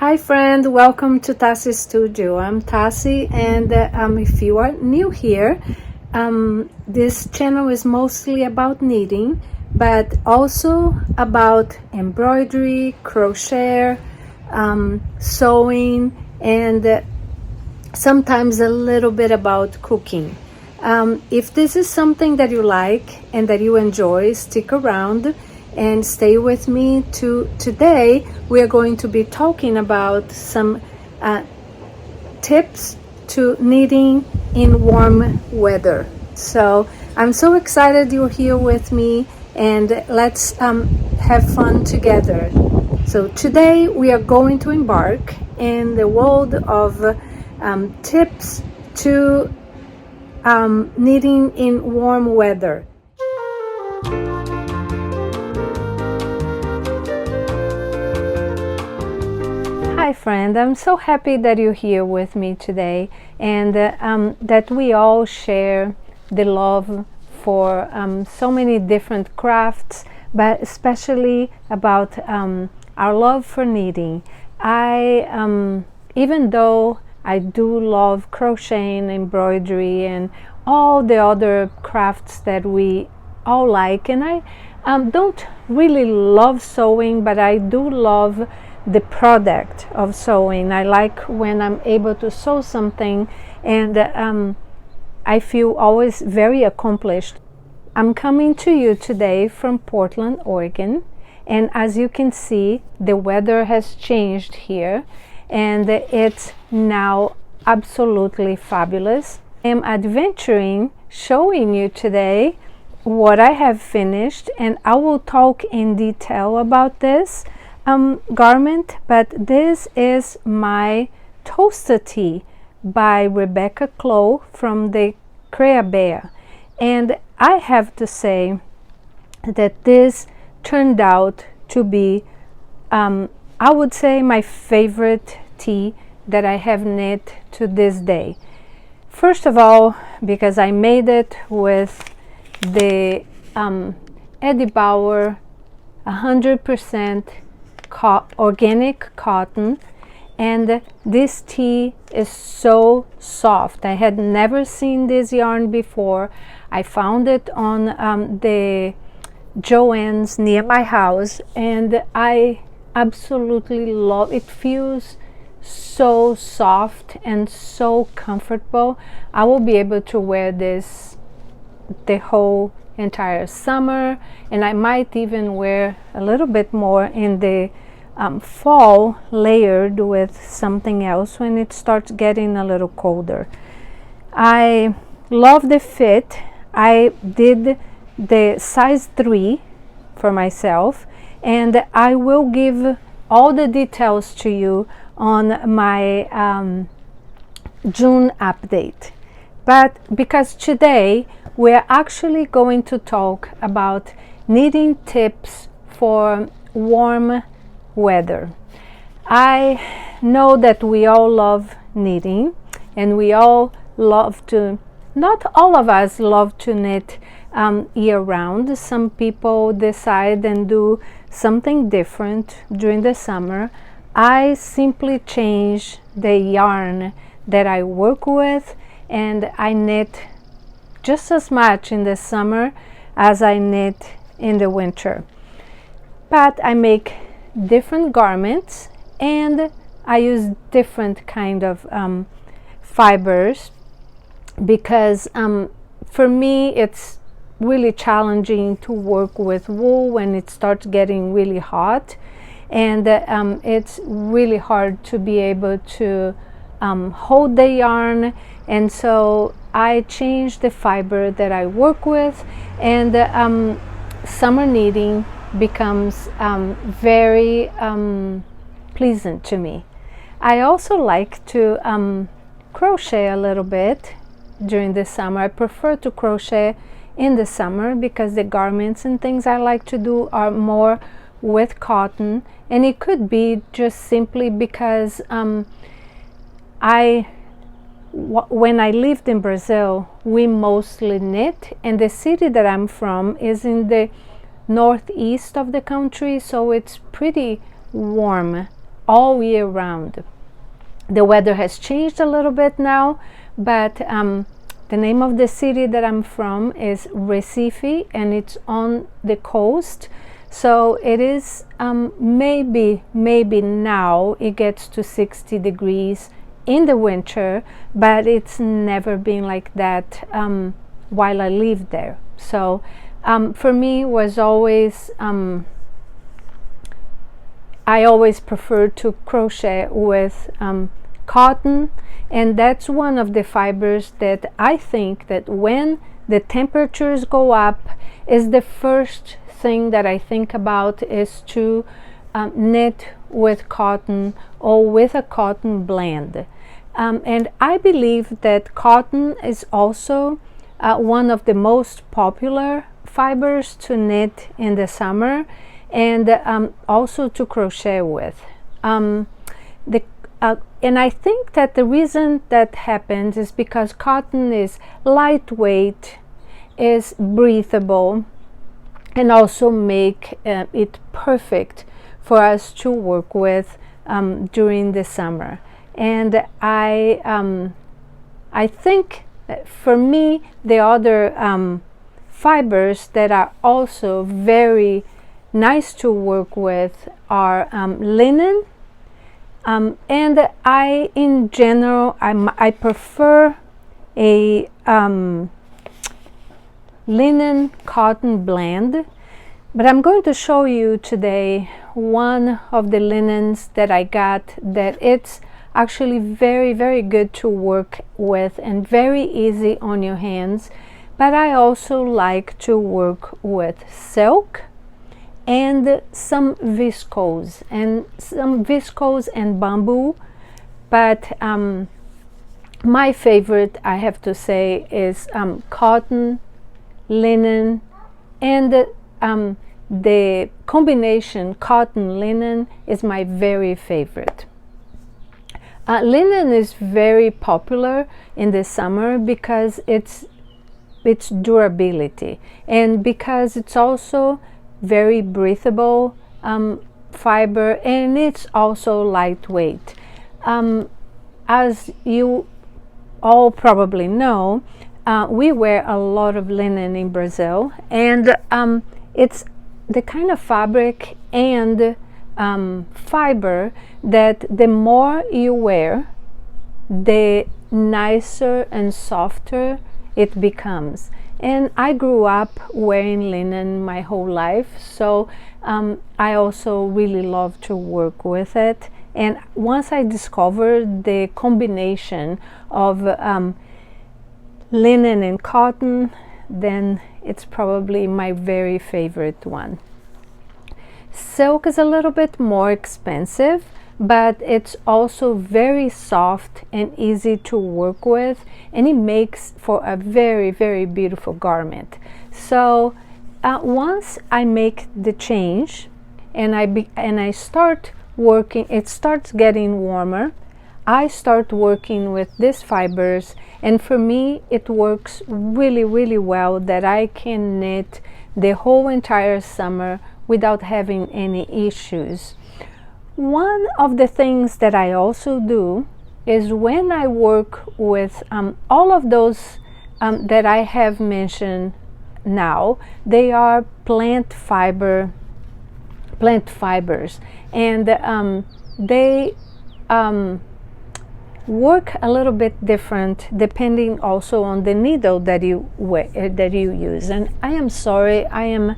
Hi friend, welcome to TaciStudio. I'm Taci, and if you are new here, this channel is mostly about knitting, but also about embroidery, crochet, sewing, and sometimes a little bit about cooking. If this is something that you like and that you enjoy, stick around and stay with me. Today we are going to be talking about some tips to knitting in warm weather. So I'm so excited you're here with me, and let's have fun together. So today we are going to embark in the world of tips to knitting in warm weather. Hi friend, I'm so happy that you're here with me today, and that we all share the love for so many different crafts, but especially about our love for knitting. Even though I do love crocheting, embroidery, and all the other crafts that we all like, and I don't really love sewing, but I do love the product of sewing. I like when I'm able to sew something, and I feel always very accomplished. I'm coming to you today from Portland, Oregon, and as you can see, the weather has changed here, and it's now absolutely fabulous. I'm adventuring, showing you today what I have finished, and I will talk in detail about this garment, but this is my Toaster Tee by Rebecca Clow from the Crea Bear, and I have to say that this turned out to be I would say my favorite tee that I have knit to this day. First of all, because I made it with the Eddie Bauer 100% organic cotton, and this tee is so soft. I had never seen this yarn before. I found it on the Joann's near my house, and I absolutely love it. It feels so soft and so comfortable. I will be able to wear this the whole entire summer, and I might even wear a little bit more in the fall, layered with something else when it starts getting a little colder. I love the fit. I did the size 3 for myself, and I will give all the details to you on my June update. But because today we're actually going to talk about knitting tips for warm weather. I know that we all love knitting, and we all love to, not all of us love to knit year-round. Some people decide and do something different during the summer. I simply change the yarn that I work with, and I knit just as much in the summer as I knit in the winter. But I make different garments, and I use different kind of fibers, because for me it's really challenging to work with wool when it starts getting really hot, and it's really hard to be able to hold the yarn, and so I change the fiber that I work with, and summer knitting becomes very pleasant to me. I also like to crochet a little bit during the summer. I prefer to crochet in the summer because the garments and things I like to do are more with cotton, and it could be just simply because when I lived in Brazil, we mostly knit, and the city that I'm from is in the northeast of the country, so it's pretty warm all year round. The weather has changed a little bit now, but the name of the city that I'm from is Recife, and it's on the coast. So it is maybe now it gets to 60 degrees in the winter, but it's never been like that while I lived there. So for me, was always I always preferred to crochet with cotton, and that's one of the fibers that I think that when the temperatures go up is the first thing that I think about is to knit with cotton or with a cotton blend. And I believe that cotton is also one of the most popular fibers to knit in the summer, and also to crochet with. And I think that the reason that happens is because cotton is lightweight, is breathable, and also make it perfect for us to work with during the summer. And I think that for me, the other fibers that are also very nice to work with are linen, and I in general I prefer a linen cotton blend, but I'm going to show you today one of the linens that I got that it's actually very good to work with and very easy on your hands. But I also like to work with silk and some viscose and bamboo, but my favorite, I have to say, is cotton, linen, and the combination cotton linen is my very favorite. Linen is very popular in the summer because its durability, and because it's also very breathable fiber, and it's also lightweight. As you all probably know, we wear a lot of linen in Brazil, and it's the kind of fabric and fiber that the more you wear, the nicer and softer it becomes. And I grew up wearing linen my whole life, so I also really love to work with it. And once I discovered the combination of linen and cotton, then it's probably my very favorite one. Silk is a little bit more expensive, but it's also very soft and easy to work with, and it makes for a very beautiful garment. So once I make the change and I start working, it starts getting warmer, I start working with these fibers, and for me it works really well that I can knit the whole entire summer without having any issues. One of the things that I also do is when I work with all of those that I have mentioned now, they are plant fibers, and they work a little bit different depending also on the needle that you use. And I am sorry, I am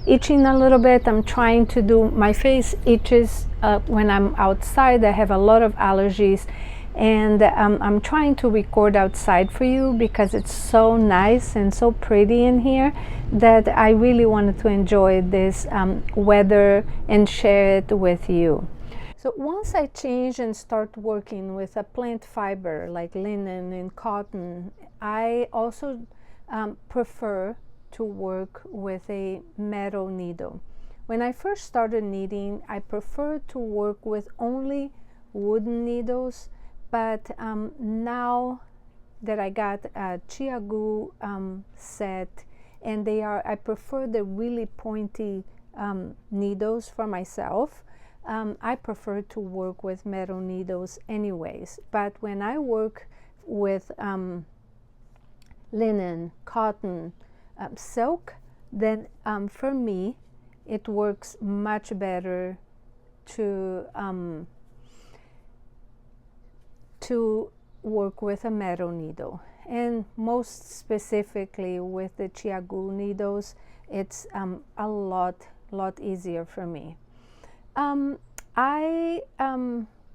itching a little bit. I'm trying to do, my face itches when I'm outside. I have a lot of allergies, and I'm trying to record outside for you because it's so nice and so pretty in here that I really wanted to enjoy this weather and share it with you. So once I change and start working with a plant fiber like linen and cotton, I also prefer to work with a metal needle. When I first started knitting, I preferred to work with only wooden needles, but now that I got a Chiagu set, and I prefer the really pointy needles for myself. I prefer to work with metal needles anyways, but when I work with linen, cotton, silk, then for me it works much better to work with a metal needle, and most specifically with the Chiagu needles, it's a lot easier for me. I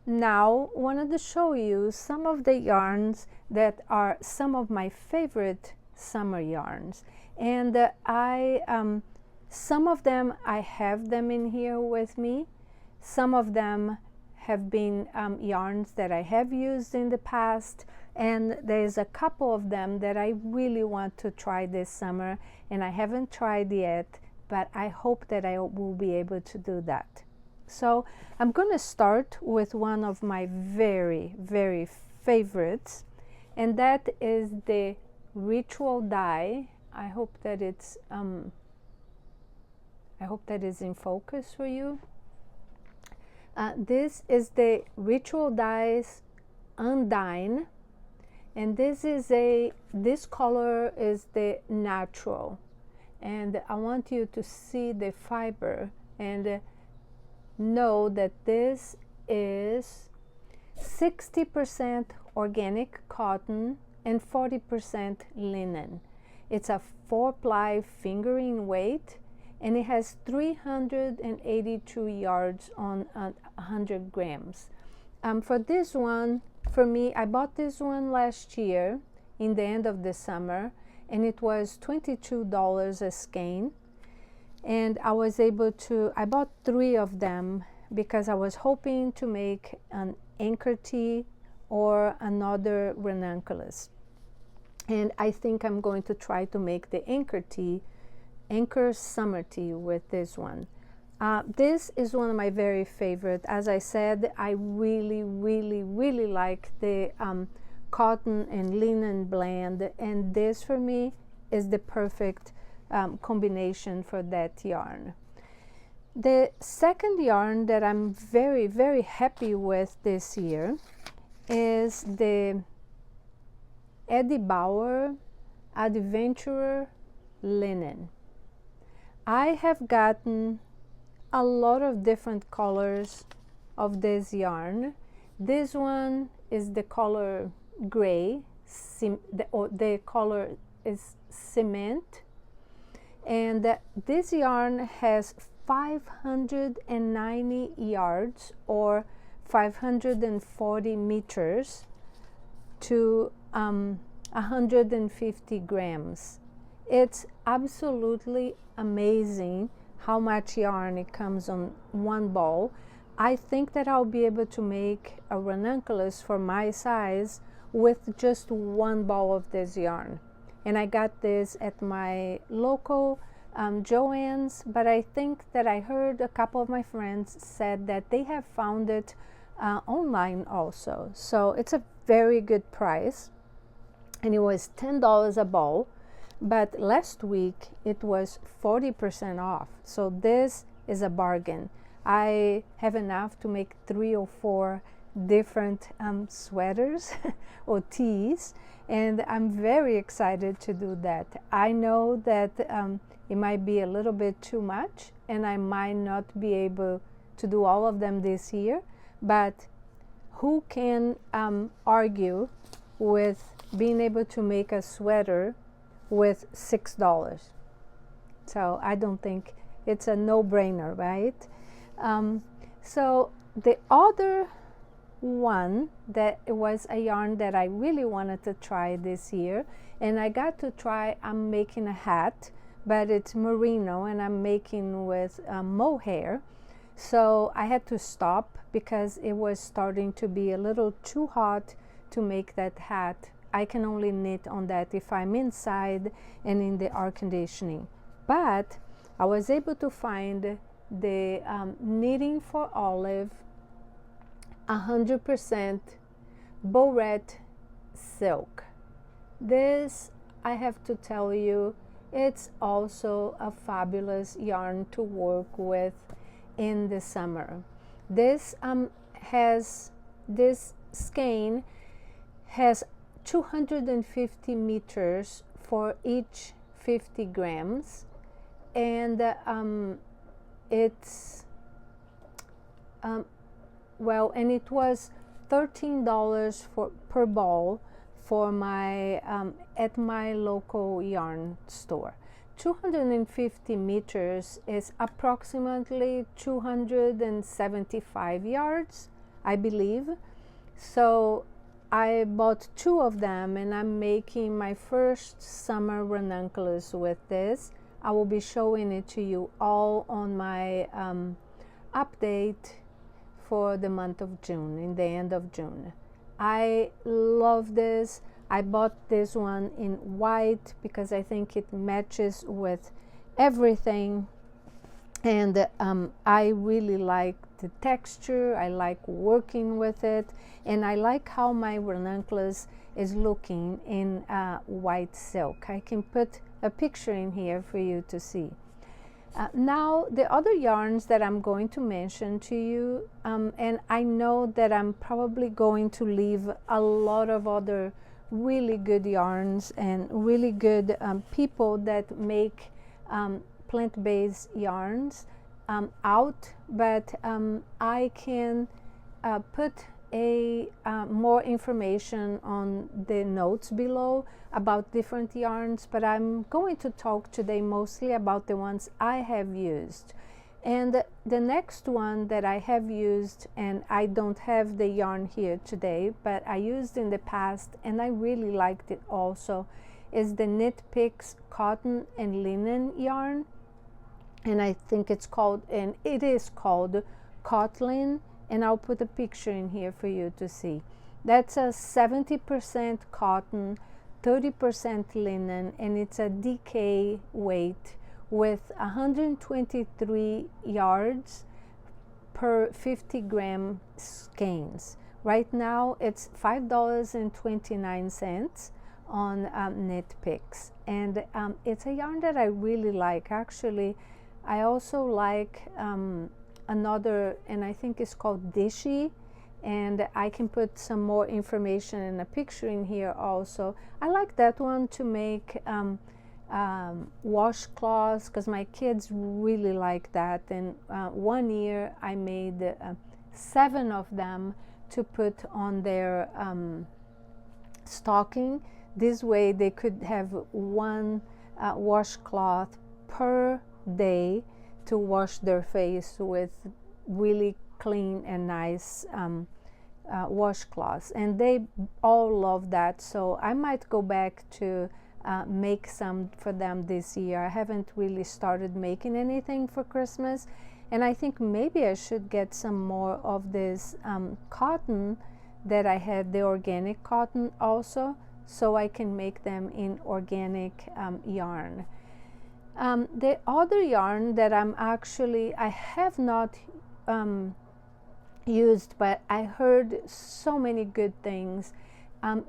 now wanted to show you some of the yarns that are some of my favorite summer yarns, and some of them I have them in here with me. Some of them have been yarns that I have used in the past, and there's a couple of them that I really want to try this summer, and I haven't tried yet, but I hope that I will be able to do that. So I'm going to start with one of my very favorites, and that is the Ritual dye. I hope that it's in focus for you. This is the Ritual Dyes Undine, and this color is the natural, and I want you to see the fiber and know that this is 60% organic cotton and 40% linen. It's a 4-ply fingering weight, and it has 382 yards on 100 grams. For this one, for me, I bought this one last year in the end of the summer, and it was $22 a skein. And I was able to, I bought 3 of them because I was hoping to make an anchor tee or another ranunculus. And I think I'm going to try to make the anchor summer tee with this one. This is one of my very favorite. As I said, I really like the cotton and linen blend, and this for me is the perfect combination for that yarn. The second yarn that I'm very happy with this year is the Eddie Bauer Adventurer Linen. I have gotten a lot of different colors of this yarn. This one is the color gray, the color is cement, and this yarn has 590 yards or 540 meters to 150 grams. It's absolutely amazing how much yarn it comes on one ball. I think that I'll be able to make a ranunculus for my size with just one ball of this yarn. And I got this at my local Joann's, but I think that I heard a couple of my friends said that they have found it online also. So it's a very good price, and it was $10 a ball, but last week it was 40% off. So this is a bargain. I have enough to make 3 or 4 different sweaters or tees, and I'm very excited to do that. I know that it might be a little bit too much, and I might not be able to do all of them this year, but who can argue with being able to make a sweater with $6? So I don't think it's a no-brainer, right? So the other one that was a yarn that I really wanted to try this year, and I got to try, I'm making a hat, but it's merino, and I'm making with mohair. So I had to stop because it was starting to be a little too hot to make that hat. I can only knit on that if I'm inside and in the air conditioning. But I was able to find the Knitting for Olive 100% Bourette silk. This, I have to tell you, it's also a fabulous yarn to work with in the summer. This this skein has 250 meters for each 50 grams, and it's well, and it was $13 per ball for my at my local yarn store. 250 meters is approximately 275 yards, I believe. So I bought 2 of them, and I'm making my first summer ranunculus with this. I will be showing it to you all on my update for the month of June, in the end of June. I love this. I bought this one in white because I think it matches with everything, and I really like the texture. I like working with it, and I like how my ranunculus is looking in white silk. I can put a picture in here for you to see. Now the other yarns that I'm going to mention to you, and I know that I'm probably going to leave a lot of other really good yarns and really good people that make plant-based yarns out, but I can put more information on the notes below about different yarns, but I'm going to talk today mostly about the ones I have used. And the next one that I have used, and I don't have the yarn here today, but I used in the past and I really liked it also, is the Knititng cotton and linen yarn. And I think it's called, and it is called Kotlin, and I'll put a picture in here for you to see. That's a 70% cotton, 30% linen, and it's a DK weight with 123 yards per 50 gram skeins. Right now it's $5.29 on Knititng, and it's a yarn that I really like. Actually, I also like another, and I think it's called Dishy, and I can put some more information and a picture in here also. I like that one to make washcloths, because my kids really like that, and one year I made 7 of them to put on their stocking. This way they could have one washcloth per day to wash their face with really clean and nice washcloths, and they all love that. So I might go back to make some for them this year. I haven't really started making anything for Christmas, and I think maybe I should get some more of this cotton that I had, the organic cotton also, so I can make them in organic yarn. The other yarn that I have not used, but I heard so many good things,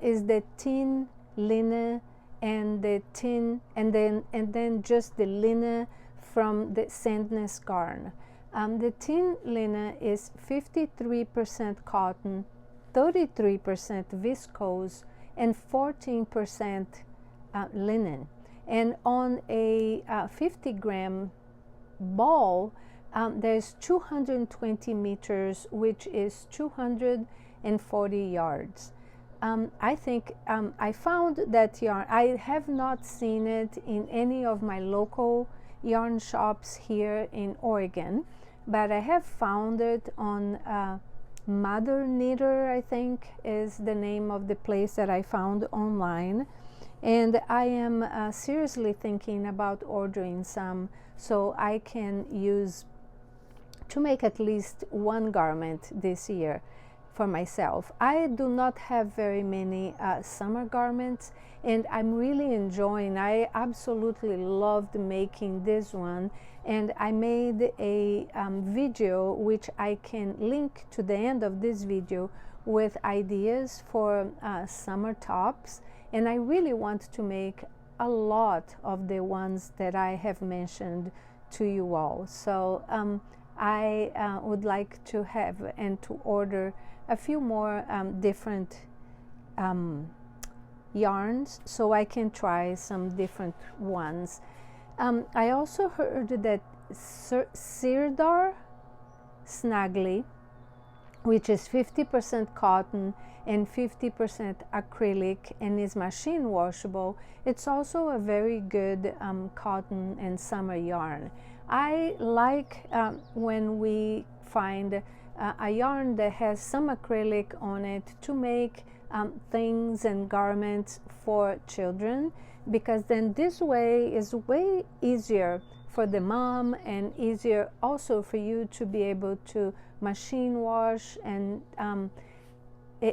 is the tin linen, and the tin, and then just the linen from the Sandnes garn. The tin linen is 53% cotton, 33% viscose, and 14% linen. And on a 50 gram ball, there's 220 meters, which is 240 yards. I think I found that yarn. I have not seen it in any of my local yarn shops here in Oregon, but I have found it on Mother Knitter, I think is the name of the place that I found online. And I am seriously thinking about ordering some so I can use to make at least one garment this year for myself. I do not have very many summer garments, and I'm really enjoying. I absolutely loved making this one, and I made a video which I can link to the end of this video with ideas for summer tops, and I really want to make a lot of the ones that I have mentioned to you all. So I would like to have and to order a few more different yarns so I can try some different ones. I also heard that Sirdar Snaggly, which is 50% cotton and 50% acrylic and is machine washable, it's also a very good cotton and summer yarn. I like when we find a yarn that has some acrylic on it to make things and garments for children, because then this way is way easier for the mom and easier also for you to be able to machine wash, and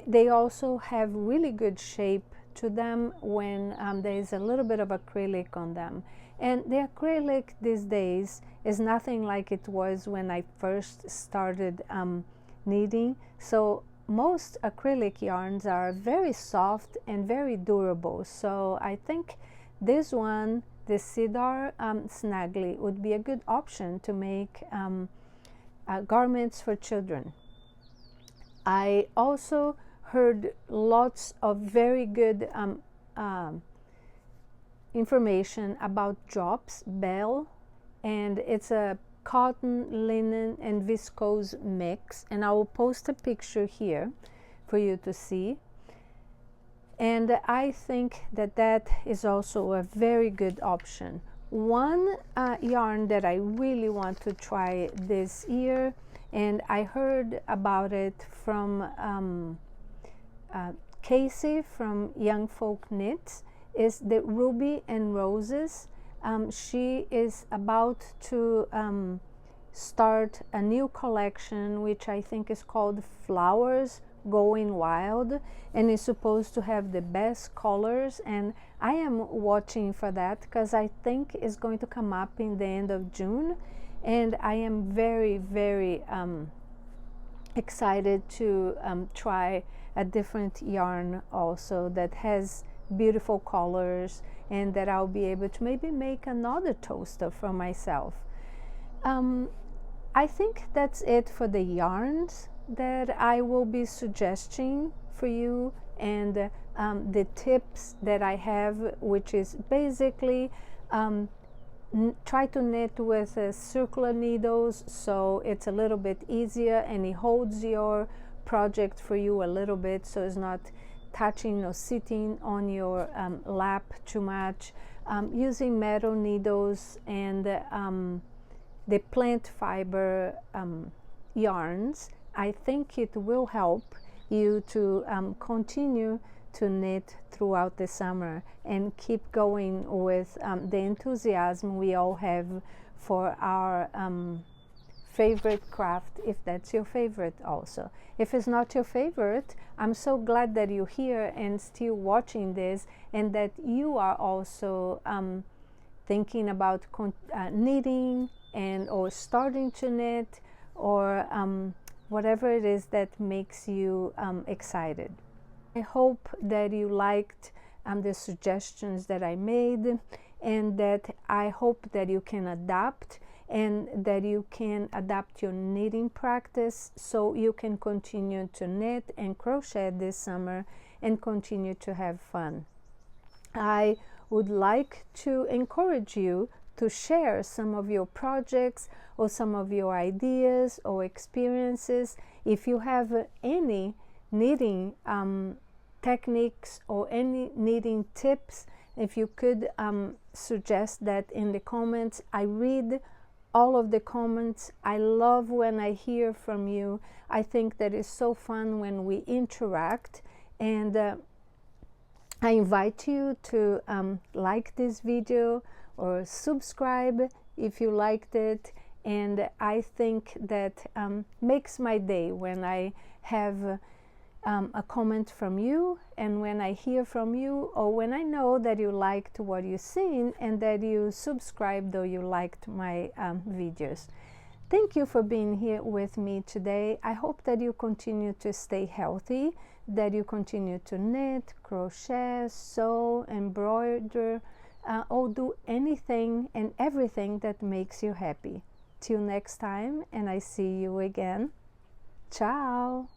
they also have really good shape to them when there is a little bit of acrylic on them. And the acrylic these days is nothing like it was when I first started knitting. So most acrylic yarns are very soft and very durable. So I think this one, the Cedar Snaggly, would be a good option to make garments for children. I also heard lots of very good information about Drops Bell, and it's a cotton, linen, and viscose mix, and I will post a picture here for you to see. And I think that that is also a very good option. One yarn that I really want to try this year, and I heard about it from Casey from Young Folk Knits, is the Ruby and Roses. She is about to start a new collection, which I think is called Flowers Going Wild, and is supposed to have the best colors, and I am watching for that because I think it's going to come up in the end of June, and I am very, very excited to try a different yarn also that has beautiful colors, and that I'll be able to maybe make another toaster for myself. I think that's it for the yarns that I will be suggesting for you, and the tips that I have, which is basically try to knit with circular needles so it's a little bit easier and it holds your project for you a little bit, so it's not touching or sitting on your lap too much. Using metal needles and the plant fiber yarns, I think it will help you to continue to knit throughout the summer and keep going with the enthusiasm we all have for our favorite craft, if that's your favorite also. If it's not your favorite, I'm so glad that you're here and still watching this, and that you are also thinking about knitting and or starting to knit, or whatever it is that makes you excited. I hope that you liked the suggestions that I made, and that I hope that you can adapt, and that you can adapt your knitting practice so you can continue to knit and crochet this summer and continue to have fun. I would like to encourage you to share some of your projects or some of your ideas or experiences. If you have any knitting techniques or any knitting tips, if you could suggest that in the comments. I read all of the comments. I love when I hear from you. I think that is so fun when we interact, and I invite you to like this video or subscribe if you liked it. And I think that makes my day when I have a comment from you, and when I hear from you, or when I know that you liked what you've seen and that you subscribed or you liked my videos. Thank you for being here with me today. I hope that you continue to stay healthy, that you continue to knit, crochet, sew, embroider, or do anything and everything that makes you happy. Till next time, and I see you again. Ciao!